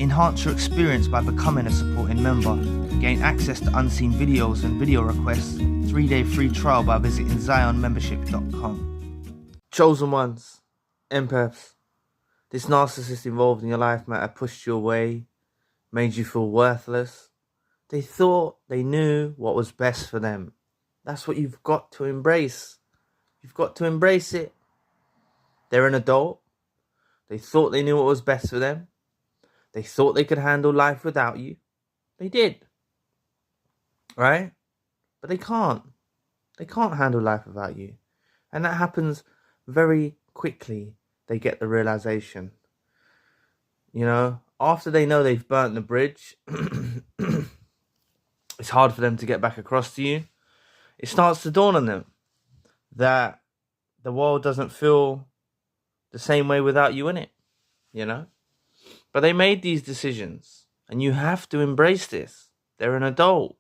Enhance your experience by becoming a supporting member. Gain access to unseen videos and video requests. 3-day free trial by visiting zionmembership.com. Chosen ones, empaths. This narcissist involved in your life might have pushed you away, made you feel worthless. They thought they knew what was best for them. That's what you've got to embrace. You've got to embrace it. They're an adult. They thought they knew what was best for them. They thought they could handle life without you. They did. Right? But they can't. They can't handle life without you. And that happens very quickly. They get the realization. You know, after they know they've burnt the bridge, it's hard for them to get back across to you. It starts to dawn on them that the world doesn't feel the same way without you in it, you know? But they made these decisions, and you have to embrace this. They're an adult.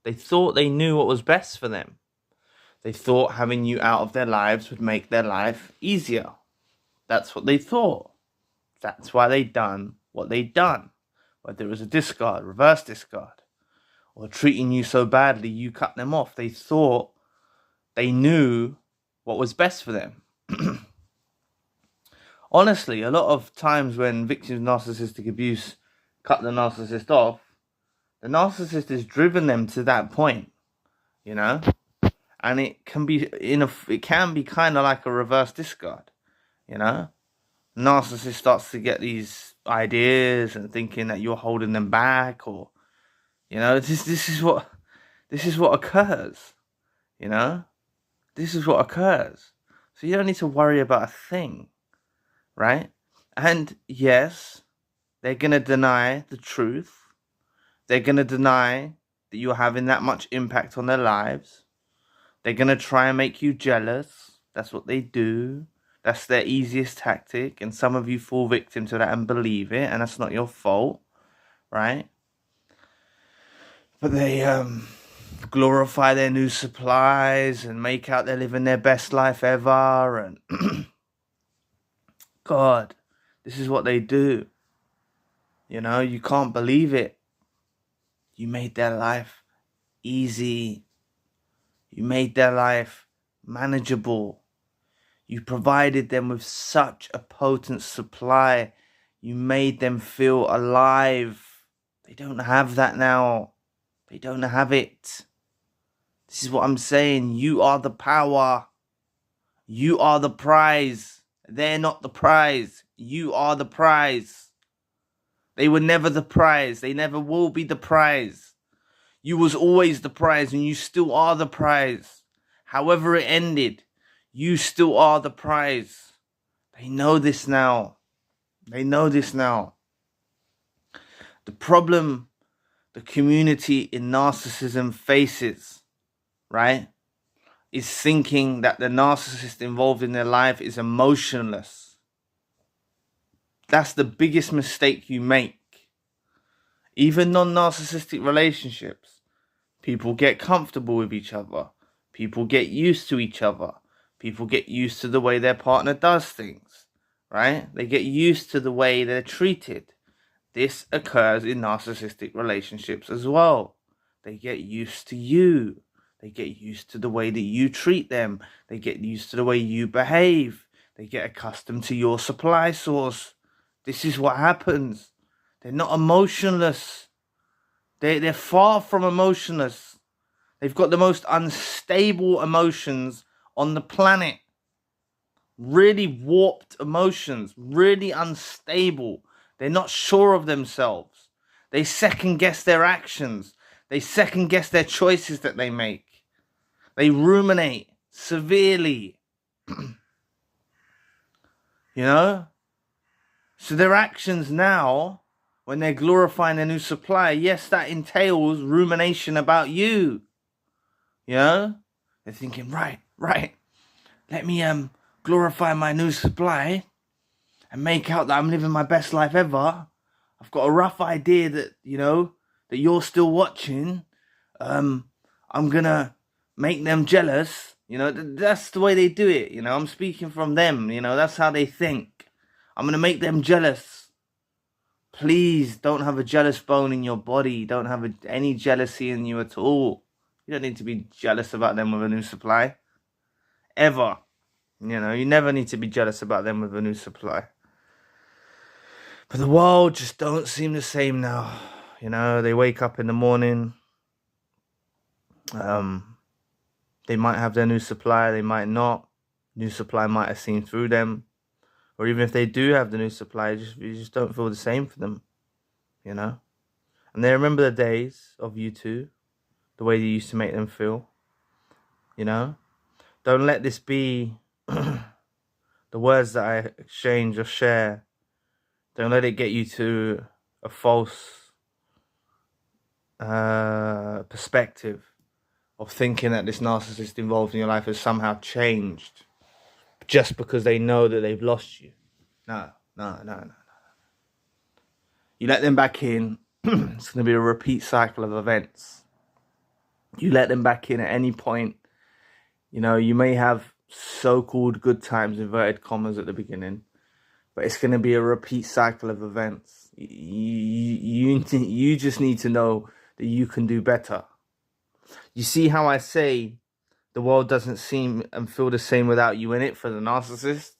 They thought they knew what was best for them. They thought having you out of their lives would make their life easier. That's what they thought. That's why they done what they done. Whether it was a discard, reverse discard, or treating you so badly you cut them off. They thought they knew what was best for them. Honestly, a lot of times when victims of narcissistic abuse cut the narcissist off, the narcissist has driven them to that point, you know? And it can be kind of like a reverse discard, you know? Narcissist starts to get these ideas and thinking that you're holding them back, or, you know, this is what occurs, you know? This is what occurs. So you don't need to worry about a thing. Right? And yes, they're going to deny the truth. They're going to deny that you're having that much impact on their lives. They're going to try and make you jealous. That's what they do. That's their easiest tactic. And some of you fall victim to that and believe it. And that's not your fault. Right? But they glorify their new supplies and make out they're living their best life ever. And God, this is what they do. You know, you can't believe it. You made their life easy. You made their life manageable. You provided them with such a potent supply. You made them feel alive. They don't have that now. They don't have it. This is what I'm saying. You are the power. You are the prize. They're not the prize. You are the prize. They were never the prize. They never will be the prize. You was always the prize, and you still are the prize. However it ended, you still are the prize. They know this now. They know this now. The problem the community in narcissism faces, right, is thinking that the narcissist involved in their life is emotionless. That's the biggest mistake you make. Even non-narcissistic relationships, people get comfortable with each other. People get used to each other. People get used to the way their partner does things, right? They get used to the way they're treated. This occurs in narcissistic relationships as well. They get used to you. They get used to the way that you treat them. They get used to the way you behave. They get accustomed to your supply source. This is what happens. They're not emotionless. They're far from emotionless. They've got the most unstable emotions on the planet. Really warped emotions. Really unstable. They're not sure of themselves. They second guess their actions. They second guess their choices that they make. They ruminate severely. You know? So their actions now, when they're glorifying their new supply, yes, that entails rumination about you. You know? They're thinking, right, let me glorify my new supply and make out that I'm living my best life ever. I've got a rough idea that, you know, that you're still watching. I'm gonna make them jealous. You know, that's the way they do it. You know, I'm speaking from them. You know, that's how they think. I'm gonna make them jealous. Please don't have a jealous bone in your body. Don't have any jealousy in you at all. You don't need to be jealous about them with a new supply. Ever. You never need to be jealous about them with a new supply. But the world just don't seem the same now. They wake up in the morning. They might have their new supply. They might not. New supply might have seen through them. Or even if they do have the new supply, you just don't feel the same for them. And they remember the days of you two, the way you used to make them feel. Don't let this be the words that I exchange or share. Don't let it get you to a false perspective of thinking that this narcissist involved in your life has somehow changed just because they know that they've lost you. No. You let them back in, it's going to be a repeat cycle of events. You let them back in at any point. You may have so-called good times, inverted commas, at the beginning, but it's going to be a repeat cycle of events. You just need to know that you can do better. You see how I say the world doesn't seem and feel the same without you in it for the narcissist?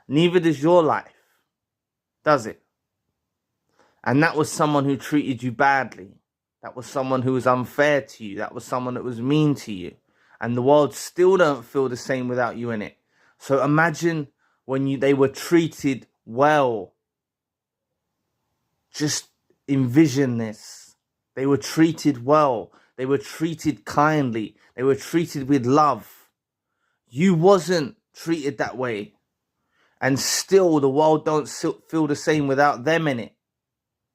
Neither does your life, does it? And that was someone who treated you badly. That was someone who was unfair to you. That was someone that was mean to you. And the world still don't feel the same without you in it. So imagine when they were treated well. Just envision this. They were treated well. They were treated kindly. They were treated with love. You wasn't treated that way. And still the world don't feel the same without them in it.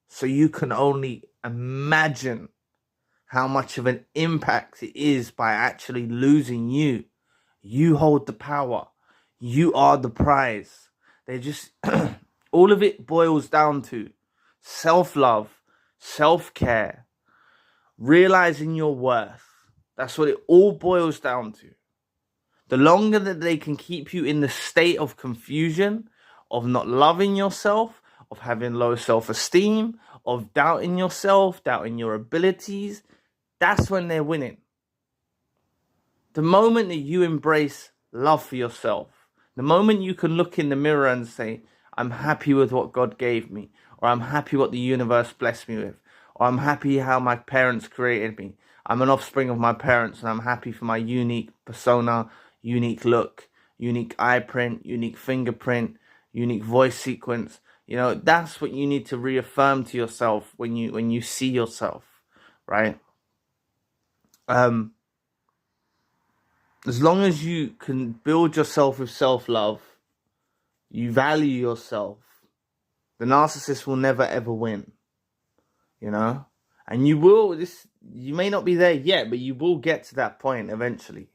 So you can only imagine how much of an impact it is by actually losing you. You hold the power. You are the prize. They just, all of it boils down to self-love, self-care, realizing your worth. That's what it all boils down to. The longer that they can keep you in the state of confusion, of not loving yourself, of having low self-esteem, of doubting yourself, doubting your abilities, that's when they're winning. The moment that you embrace love for yourself, the moment you can look in the mirror and say, I'm happy with what God gave me, or I'm happy what the universe blessed me with, or I'm happy how my parents created me. I'm an offspring of my parents and I'm happy for my unique persona, unique look, unique eye print, unique fingerprint, unique voice sequence. That's what you need to reaffirm to yourself when you see yourself, right? As long as you can build yourself with self-love, you value yourself, the narcissist will never ever win, and you may not be there yet, but you will get to that point eventually.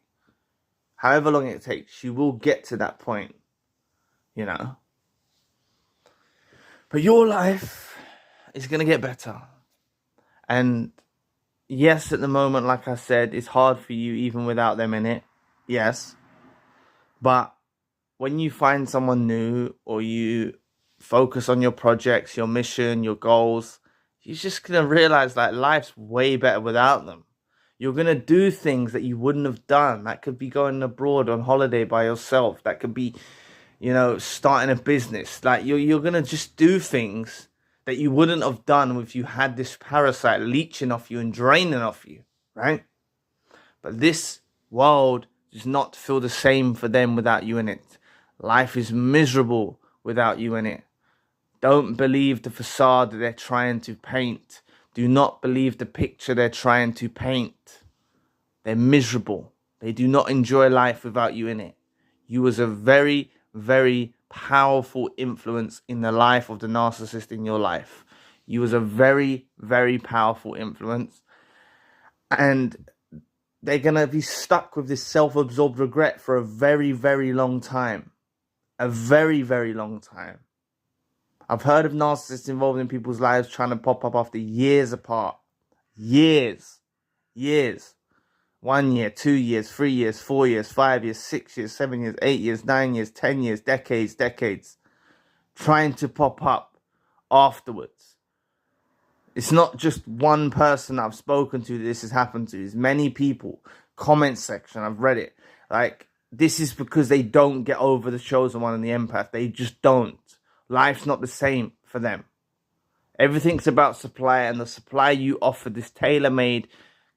However long it takes, you will get to that point, But your life is going to get better. And yes, at the moment, like I said, it's hard for you even without them in it. Yes. But when you find someone new or you focus on your projects, your mission, your goals, you're just going to realize that life's way better without them. You're going to do things that you wouldn't have done. That could be going abroad on holiday by yourself. That could be, starting a business. Like you're going to just do things that you wouldn't have done if you had this parasite leeching off you and draining off you, right? But this world does not feel the same for them without you in it. Life is miserable without you in it. Don't believe the facade that they're trying to paint. Do not believe the picture they're trying to paint. They're miserable. They do not enjoy life without you in it. You was a very, very powerful influence in the life of the narcissist in your life. You was a very, very powerful influence. And they're going to be stuck with this self-absorbed regret for a very, very long time. A very, very long time. I've heard of narcissists involved in people's lives trying to pop up after years apart. Years. 1 year, 2 years, 3 years, 4 years, 5 years, 6 years, 7 years, 8 years, 9 years, 10 years, decades. Trying to pop up afterwards. It's not just one person I've spoken to this has happened to. It's many people. Comment section, I've read it. Like, this is because they don't get over the chosen one and the empath. They just don't. Life's not the same for them. Everything's about supply, and the supply you offer, this tailor-made,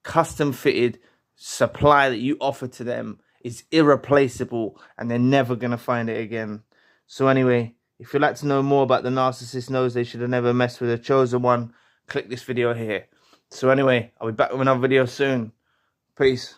custom-fitted supply that you offer to them, is irreplaceable, and they're never going to find it again. So anyway, if you'd like to know more about the narcissist knows they should have never messed with a chosen one, click this video here. So anyway, I'll be back with another video soon. Peace.